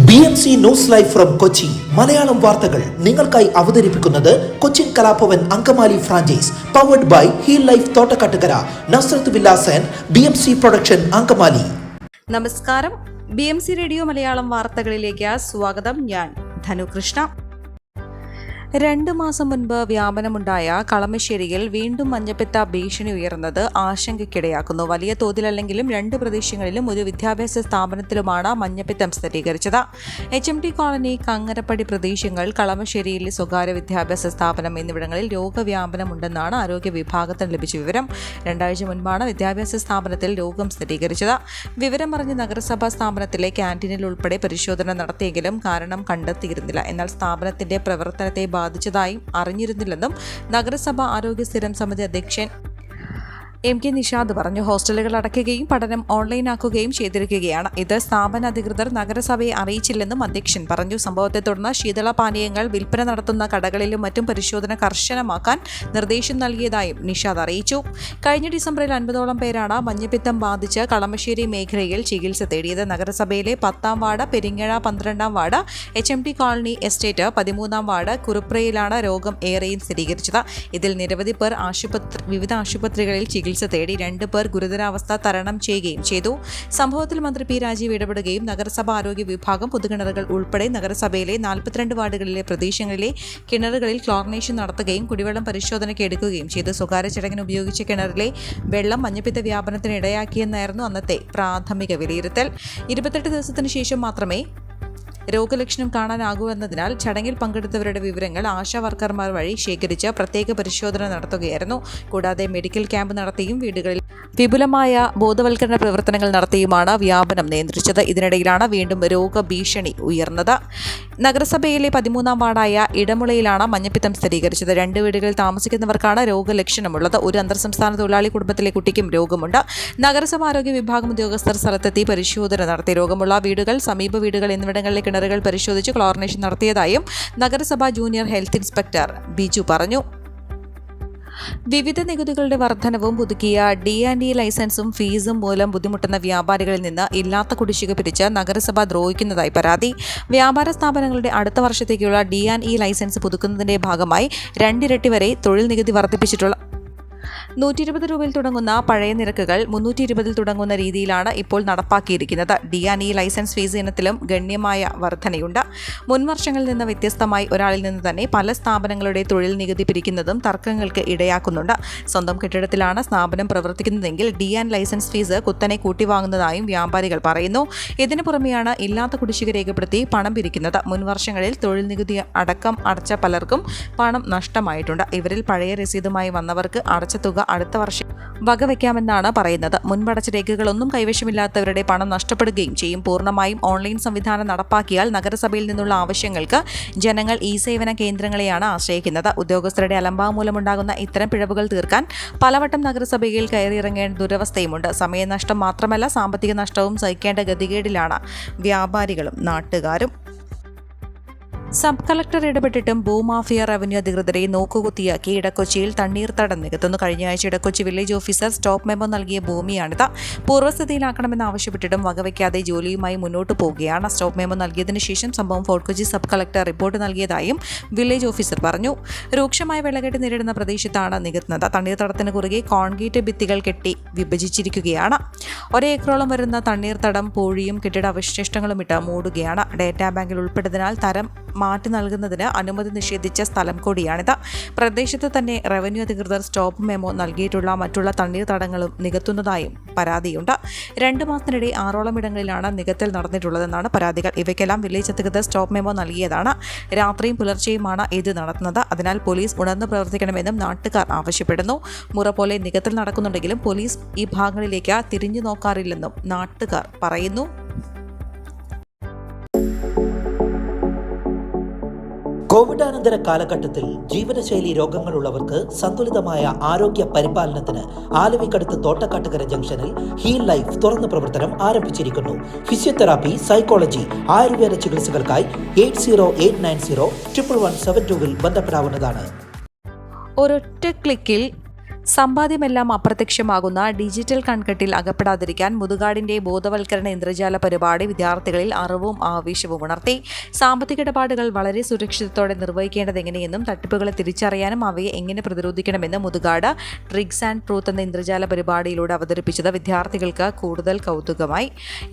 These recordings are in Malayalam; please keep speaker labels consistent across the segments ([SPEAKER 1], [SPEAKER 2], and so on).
[SPEAKER 1] BMC news live from Kochi Malayalam വാർത്തകൾ നിങ്ങൾക്കായി അവതരിപ്പിക്കുന്നത് Cochin Kalabhavan Angamaly franchise powered by heal life Thottakkattukara Nasrath villas and BMC production Angamaly.
[SPEAKER 2] നമസ്കാരം, BMC റേഡിയോ മലയാളം വാർത്തകളിലേക്ക് സ്വാഗതം. ഞാൻ ധനുകൃഷ്ണ. 2 മാസം മുൻപ് വ്യാപനമുണ്ടായ കളമശ്ശേരിയിൽ വീണ്ടും മഞ്ഞപ്പിത്ത ഭീഷണി ഉയർന്നത് ആശങ്കയ്ക്കിടയാക്കുന്നു. വലിയ തോതിലല്ലെങ്കിലും 2 പ്രദേശങ്ങളിലും ഒരു വിദ്യാഭ്യാസ സ്ഥാപനത്തിലുമാണ് മഞ്ഞപ്പിത്തം സ്ഥിരീകരിച്ചത്. HMT കോളനി, കങ്ങരപ്പടി പ്രദേശങ്ങൾ, കളമശ്ശേരിയിലെ സ്വകാര്യ വിദ്യാഭ്യാസ സ്ഥാപനം എന്നിവിടങ്ങളിൽ രോഗവ്യാപനമുണ്ടെന്നാണ് ആരോഗ്യ വിഭാഗത്തിന് ലഭിച്ച വിവരം. 2 ആഴ്ച മുൻപാണ് വിദ്യാഭ്യാസ സ്ഥാപനത്തിൽ രോഗം സ്ഥിരീകരിച്ചത്. വിവരമറിഞ്ഞ് നഗരസഭാ സ്ഥാപനത്തിലെ ക്യാൻറ്റീനിൽ ഉൾപ്പെടെ പരിശോധന നടത്തിയെങ്കിലും കാരണം കണ്ടെത്തിയിരുന്നില്ല. എന്നാൽ സ്ഥാപനത്തിന്റെ പ്രവർത്തനത്തെ ബാധിച്ചതായും അറിഞ്ഞിരുന്നില്ലെന്നും നഗരസഭ ആരോഗ്യ സ്ഥിരം സമിതി അധ്യക്ഷൻ MK നിഷാദ് പറഞ്ഞു. ഹോസ്റ്റലുകൾ അടയ്ക്കുകയും പഠനം ഓൺലൈനാക്കുകയും ചെയ്തിരിക്കുകയാണ്. ഇത് സ്ഥാപന അധികൃതർ നഗരസഭയെ അറിയിച്ചില്ലെന്നും അധ്യക്ഷൻ പറഞ്ഞു. സംഭവത്തെ തുടർന്ന് ശീതളപാനീയങ്ങൾ വിൽപ്പന നടത്തുന്ന കടകളിലും മറ്റും പരിശോധന കർശനമാക്കാൻ നിർദ്ദേശം നൽകിയതായും നിഷാദ് അറിയിച്ചു. കഴിഞ്ഞ ഡിസംബറിൽ 50ഓളം പേരാണ് മഞ്ഞപ്പിത്തം ബാധിച്ച് കളമശ്ശേരി മേഖലയിൽ ചികിത്സ തേടിയത്. നഗരസഭയിലെ 10ാം വാർഡ്, പെരിങ്ങഴ 12ാം വാർഡ്, HMT കോളനി എസ്റ്റേറ്റ് 13ാം വാർഡ്, കുറുപ്രയിലാണ് രോഗം ഏറെയും സ്ഥിരീകരിച്ചത്. ഇതിൽ നിരവധി പേർ വിവിധ ആശുപത്രികളിൽ ചികിത്സ തേടി. 2 പേർ ഗുരുതരാവസ്ഥ തരണം ചെയ്യുകയും ചെയ്തു. സംഭവത്തിൽ മന്ത്രി P. രാജീവ് ഇടപെടുകയും നഗരസഭ ആരോഗ്യ വിഭാഗം പൊതുകിണറുകൾ ഉൾപ്പെടെ നഗരസഭയിലെ 42 വാർഡുകളിലെ പ്രദേശങ്ങളിലെ കിണറുകളിൽ ക്ലോറിനേഷൻ നടത്തുകയും കുടിവെള്ളം പരിശോധനയ്ക്ക് എടുക്കുകയും ചെയ്തു. സ്വകാര്യ ചടങ്ങിന് ഉപയോഗിച്ച കിണറിലെ വെള്ളം മഞ്ഞപ്പിത്ത വ്യാപനത്തിന് ഇടയാക്കിയെന്നായിരുന്നു അന്നത്തെ പ്രാഥമിക വിലയിരുത്തൽ. 28 ദിവസത്തിന് ശേഷം മാത്രമേ രോഗലക്ഷണം കാണാനാകുമെന്നതിനാൽ ചടങ്ങിൽ പങ്കെടുത്തവരുടെ വിവരങ്ങൾ ആശാ വർക്കർമാർ വഴി ശേഖരിച്ച് പ്രത്യേക പരിശോധന നടത്തുകയായിരുന്നു. കൂടാതെ മെഡിക്കൽ ക്യാമ്പ് നടത്തിയും വീടുകളിൽ വിപുലമായ ബോധവൽക്കരണ പ്രവർത്തനങ്ങൾ നടത്തിയുമാണ് വ്യാപനം നിയന്ത്രിച്ചത്. ഇതിനിടയിലാണ് വീണ്ടും രോഗഭീഷണി ഉയർന്നത്. നഗരസഭയിലെ 13ാം വാർഡായ ഇടമുളയിലാണ് മഞ്ഞപ്പിത്തം സ്ഥിരീകരിച്ചത്. 2 വീടുകളിൽ താമസിക്കുന്നവർക്കാണ് രോഗലക്ഷണമുള്ളത്. ഒരു അന്തർസംസ്ഥാന തൊഴിലാളി കുടുംബത്തിലെ കുട്ടിക്കും രോഗമുണ്ട്. നഗരസഭ ആരോഗ്യ വിഭാഗം ഉദ്യോഗസ്ഥർ സ്ഥലത്തെത്തി പരിശോധന നടത്തി. രോഗമുള്ള വീടുകൾ, സമീപ വീടുകൾ എന്നിവിടങ്ങളിലെ കിണറുകൾ പരിശോധിച്ച് ക്ലോറിനേഷൻ നടത്തിയതായും നഗരസഭ ജൂനിയർ ഹെൽത്ത് ഇൻസ്പെക്ടർ ബിജു പറഞ്ഞു. വിവിധ നികുതികളുടെ വർധനവും പുതുക്കിയ D&E ലൈസൻസും ഫീസും മൂലം ബുദ്ധിമുട്ടുന്ന വ്യാപാരികളിൽ നിന്ന് ഇല്ലാത്ത കുടിശ്ശിക പിരിച്ച് നഗരസഭ ദ്രോഹിക്കുന്നതായി പരാതി. വ്യാപാര സ്ഥാപനങ്ങളുടെ അടുത്ത വർഷത്തേക്കുള്ള D&E ലൈസൻസ് പുതുക്കുന്നതിന്റെ ഭാഗമായി 2 ഇരട്ടി വരെ തൊഴിൽ നികുതി വർദ്ധിപ്പിച്ചിട്ടുള്ള 120 രൂപയിൽ തുടങ്ങുന്ന പഴയ നിരക്കുകൾ 320 തുടങ്ങുന്ന രീതിയിലാണ് ഇപ്പോൾ നടപ്പാക്കിയിരിക്കുന്നത്. D&E ലൈസൻസ് ഫീസ് ഇനത്തിലും ഗണ്യമായ വർധനയുണ്ട്. മുൻ വർഷങ്ങളിൽ നിന്ന് വ്യത്യസ്തമായി ഒരാളിൽ നിന്ന് തന്നെ പല സ്ഥാപനങ്ങളുടെ തൊഴിൽ നികുതി പിരിക്കുന്നതും തർക്കങ്ങൾക്ക് ഇടയാക്കുന്നുണ്ട്. സ്വന്തം കെട്ടിടത്തിലാണ് സ്ഥാപനം പ്രവർത്തിക്കുന്നതെങ്കിൽ D&E ലൈസൻസ് ഫീസ് കുത്തനെ കൂട്ടിവാങ്ങുന്നതായും വ്യാപാരികൾ പറയുന്നു. ഇതിനു പുറമെയാണ് ഇല്ലാത്ത കുടിശ്ശിക രേഖപ്പെടുത്തി പണം പിരിക്കുന്നത്. മുൻ വർഷങ്ങളിൽ തൊഴിൽ നികുതി അടക്കം അടച്ച പലർക്കും പണം നഷ്ടമായിട്ടുണ്ട്. ഇവരിൽ പഴയ രസീതുമായി വന്നവർക്ക് അടച്ച തുക അടുത്ത വർഷം വകവയ്ക്കാമെന്നാണ് പറയുന്നത്. മുൻപടച്ച രേഖകളൊന്നും കൈവശമില്ലാത്തവരുടെ പണം നഷ്ടപ്പെടുകയും ചെയ്യും. പൂർണ്ണമായും ഓൺലൈൻ സംവിധാനം നടപ്പാക്കിയാൽ നഗരസഭയിൽ നിന്നുള്ള ആവശ്യങ്ങൾക്ക് ജനങ്ങൾ സേവന കേന്ദ്രങ്ങളെയാണ് ആശ്രയിക്കുന്നത്. ഉദ്യോഗസ്ഥരുടെ അലംഭാവം മൂലമുണ്ടാകുന്ന ഇത്തരം പിഴവുകൾ തീർക്കാൻ പലവട്ടം നഗരസഭയിൽ കയറിയിറങ്ങേണ്ട ദുരവസ്ഥയുമുണ്ട്. സമയനഷ്ടം മാത്രമല്ല, സാമ്പത്തിക നഷ്ടവും സഹിക്കേണ്ട ഗതികേടിലാണ് വ്യാപാരികളും നാട്ടുകാരും. സബ് കളക്ടർ ഇടപെട്ടിട്ടും ഭൂമാഫിയ റവന്യൂ അധികൃതരെ നോക്കുകുത്തിയാക്കി ഇടക്കൊച്ചിയിൽ തണ്ണീർത്തടം നികത്തുന്നു. കഴിഞ്ഞ ആഴ്ച Edakochi village officer stop memo നൽകിയ ഭൂമിയാണിത്. പൂർവ്വസ്ഥിതിയിലാക്കണമെന്നാവശ്യപ്പെട്ടിട്ടും വകവയ്ക്കാതെ ജോലിയുമായി മുന്നോട്ട് പോവുകയാണ്. സ്റ്റോപ്പ് മെമ്മോ നൽകിയതിനു ശേഷം സംഭവം fort Kochi sub collector report നൽകിയതായും വില്ലേജ് ഓഫീസർ പറഞ്ഞു. രൂക്ഷമായ വെള്ളക്കെട്ട് നേരിടുന്ന പ്രദേശത്താണ് നികത്തുന്നത്. തണ്ണീർത്തടത്തിന് കുറുകെ കോൺക്രീറ്റ് ഭിത്തികൾ കെട്ടി വിഭജിച്ചിരിക്കുകയാണ്. 1 ഏക്കറോളം വരുന്ന തണ്ണീർത്തടം പൂഴിയും കെട്ടിട അവശിഷ്ടങ്ങളും ഇട്ട് മൂടുകയാണ്. ഡേറ്റാ ബാങ്കിൽ ഉൾപ്പെടുന്നതിനാൽ തരം മാറ്റി നൽകുന്നതിന് അനുമതി നിഷേധിച്ച സ്ഥലം കൂടിയാണിത്. പ്രദേശത്ത് തന്നെ റവന്യൂ അധികൃതർ സ്റ്റോപ്പ് മെമ്മോ നൽകിയിട്ടുള്ള മറ്റുള്ള തണ്ണീർത്തടങ്ങളും നികത്തുന്നതായും പരാതിയുണ്ട്. 2 മാസത്തിനിടെ 6ഓളം ഇടങ്ങളിലാണ് നികത്തൽ നടന്നിട്ടുള്ളതെന്നാണ് പരാതികൾ. ഇവയ്ക്കെല്ലാം വില്ലേജ് അധികൃതർ സ്റ്റോപ്പ് മെമ്മോ നൽകിയതാണ്. രാത്രിയും പുലർച്ചെയുമാണ് ഇത് നടത്തുന്നത്. അതിനാൽ പോലീസ് ഉണർന്ന് പ്രവർത്തിക്കണമെന്നും നാട്ടുകാർ ആവശ്യപ്പെടുന്നു. മുറ പോലെ നികത്തൽ നടക്കുന്നുണ്ടെങ്കിലും പോലീസ് ഈ ഭാഗങ്ങളിലേക്ക് തിരിഞ്ഞു നോക്കാറില്ലെന്നും നാട്ടുകാർ പറയുന്നു.
[SPEAKER 1] കോവിഡാനന്തര കാലഘട്ടത്തിൽ ജീവനശൈലി രോഗങ്ങളുള്ളവർക്ക് സന്തുലിതമായ ആരോഗ്യ പരിപാലനത്തിന് ആലുവയ്ക്കടുത്ത് തോട്ടക്കാട്ടുകര ജംഗ്ഷനിൽ ഹീൽ ലൈഫ് തുറന്ന പ്രവർത്തനം ആരംഭിച്ചിരിക്കുന്നു. ഫിസിയോതെറാപ്പി, സൈക്കോളജി, ആയുർവേദ ചികിത്സകൾക്കായി 8089011722 ബന്ധപ്പെടാവുന്നതാണ്.
[SPEAKER 2] ഒരൊറ്റ ക്ലിക്കിൽ സമ്പാദ്യമെല്ലാം അപ്രത്യക്ഷമാകുന്ന ഡിജിറ്റൽ കൺകെട്ടിൽ അകപ്പെടാതിരിക്കാൻ മുതുകാടിന്റെ ബോധവൽക്കരണ ഇന്ദ്രജാല പരിപാടി വിദ്യാർത്ഥികളിൽ അറിവും ആവേശവും ഉണർത്തി. സാമ്പത്തിക ഇടപാടുകൾ വളരെ സുരക്ഷിതത്തോടെ നിർവഹിക്കേണ്ടത് എങ്ങനെയെന്നും തട്ടിപ്പുകളെ തിരിച്ചറിയാനും അവയെ എങ്ങനെ പ്രതിരോധിക്കണമെന്നും മുതുകാട് ട്രിക്സ് ആൻഡ് ട്രൂത്ത് എന്ന ഇന്ദ്രജാല പരിപാടിയിലൂടെ അവതരിപ്പിച്ചത് വിദ്യാർത്ഥികൾക്ക് കൂടുതൽ കൗതുകമായി.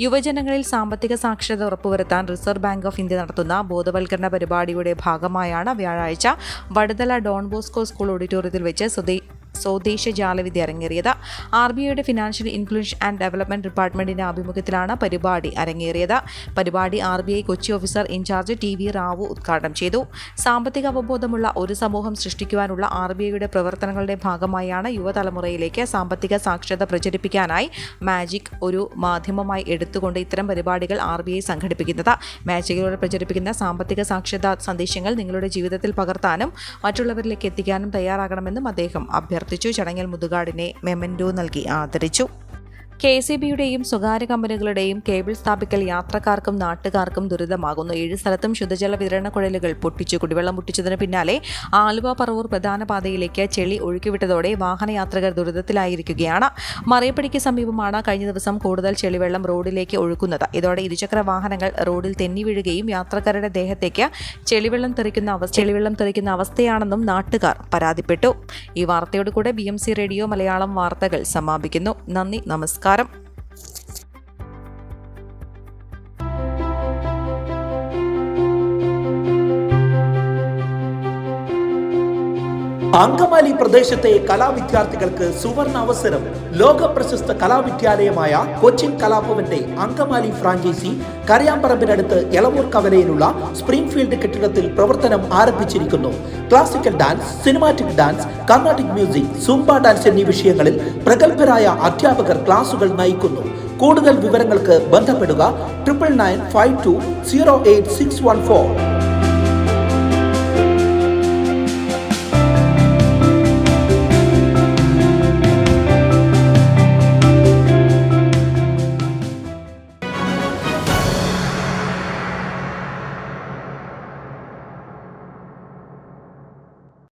[SPEAKER 2] യുവജനങ്ങളിൽ സാമ്പത്തിക സാക്ഷരത ഉറപ്പുവരുത്താൻ റിസർവ് ബാങ്ക് ഓഫ് ഇന്ത്യ നടത്തുന്ന ബോധവൽക്കരണ പരിപാടിയുടെ ഭാഗമായാണ് വ്യാഴാഴ്ച വടുതല ഡോൺ ബോസ്കോ സ്കൂൾ ഓഡിറ്റോറിയത്തിൽ വെച്ച് സ്വദേശ ജാലവിദ്യ അരങ്ങേറിയത്. RBIയുടെ ഫിനാൻഷ്യൽ ഇൻഫ്ലുവൻസ് ആൻഡ് ഡെവലപ്മെന്റ് ഡിപ്പാർട്ട്മെന്റിന്റെ ആഭിമുഖ്യത്തിലാണ് പരിപാടി അരങ്ങേറിയത്. പരിപാടി RBI Kochi officer in charge TV Rao ഉദ്ഘാടനം ചെയ്തു. സാമ്പത്തിക അവബോധമുള്ള ഒരു സമൂഹം സൃഷ്ടിക്കുവാനുള്ള RBIയുടെ പ്രവർത്തനങ്ങളുടെ ഭാഗമായാണ് യുവതലമുറയിലേക്ക് സാമ്പത്തിക സാക്ഷരത പ്രചരിപ്പിക്കാനായി മാജിക് ഒരു മാധ്യമമായി എടുത്തുകൊണ്ട് ഇത്തരം പരിപാടികൾ RBI സംഘടിപ്പിക്കുന്നത്. മാജിക്കിലൂടെ പ്രചരിപ്പിക്കുന്ന സാമ്പത്തിക സാക്ഷരതാ സന്ദേശങ്ങൾ നിങ്ങളുടെ ജീവിതത്തിൽ പകർത്താനും മറ്റുള്ളവരിലേക്ക് എത്തിക്കാനും തയ്യാറാകണമെന്നും അദ്ദേഹം അഭ്യർത്ഥിച്ചു. ചടങ്ങിൽ മുതുകാടിനെ മെമന്റോ നൽകി ആദരിച്ചു. KCBയുടെയും സ്വകാര്യ കമ്പനികളുടെയും കേബിൾ സ്ഥാപിക്കൽ യാത്രക്കാർക്കും നാട്ടുകാർക്കും ദുരിതമാകുന്നു. 7 സ്ഥലത്തും ശുദ്ധജല വിതരണ കുഴലുകൾ പൊട്ടിച്ചു. കുടിവെള്ളം മുട്ടിച്ചതിന് പിന്നാലെ ആലുവ പറവൂർ പ്രധാന പാതയിലേക്ക് ചെളി ഒഴുക്കിവിട്ടതോടെ വാഹനയാത്രികർ ദുരിതത്തിലായിരിക്കുകയാണ്. മറിയപ്പടിക്ക് സമീപമാണ് കഴിഞ്ഞ ദിവസം കൂടുതൽ ചെളിവെള്ളം റോഡിലേക്ക് ഒഴുക്കുന്നത്. ഇതോടെ ഇരുചക്ര വാഹനങ്ങൾ റോഡിൽ തെന്നി വീഴുകയും യാത്രക്കാരുടെ ദേഹത്തേക്ക് ചെളിവെള്ളം തെറിക്കുന്ന അവസ്ഥയാണെന്നും നാട്ടുകാർ പരാതിപ്പെട്ടു. ഈ വാർത്തയോട് കൂടെ BMC റേഡിയോ മലയാളം വാർത്തകൾ സമാപിക്കുന്നു. നന്ദി, നമസ്കാരം.
[SPEAKER 1] അങ്കമാലി പ്രദേശത്തെ കലാവിദ്യാർത്ഥികൾക്ക് സുവർണ അവസരം. ലോക പ്രശസ്ത കലാവിദ്യാലയമായ കൊച്ചിൻ കലാഭവന്റെ അങ്കമാലി ഫ്രാഞ്ചൈസി കരയാമ്പറമ്പിനടുത്ത് എളവൂർ കവലയിലുള്ള സ്പ്രിംഗ്ഫീൽഡ് കെട്ടിടത്തിൽ പ്രവർത്തനം ആരംഭിച്ചിരിക്കുന്നു. Classical dance, cinematic dance, Carnatic music, Zumba dance എന്നീ വിഷയങ്ങളിൽ പ്രഗത്ഭരായ അധ്യാപകർ ക്ലാസുകൾ നയിക്കുന്നു. കൂടുതൽ വിവരങ്ങൾക്ക് ബന്ധപ്പെടുക 9995208614.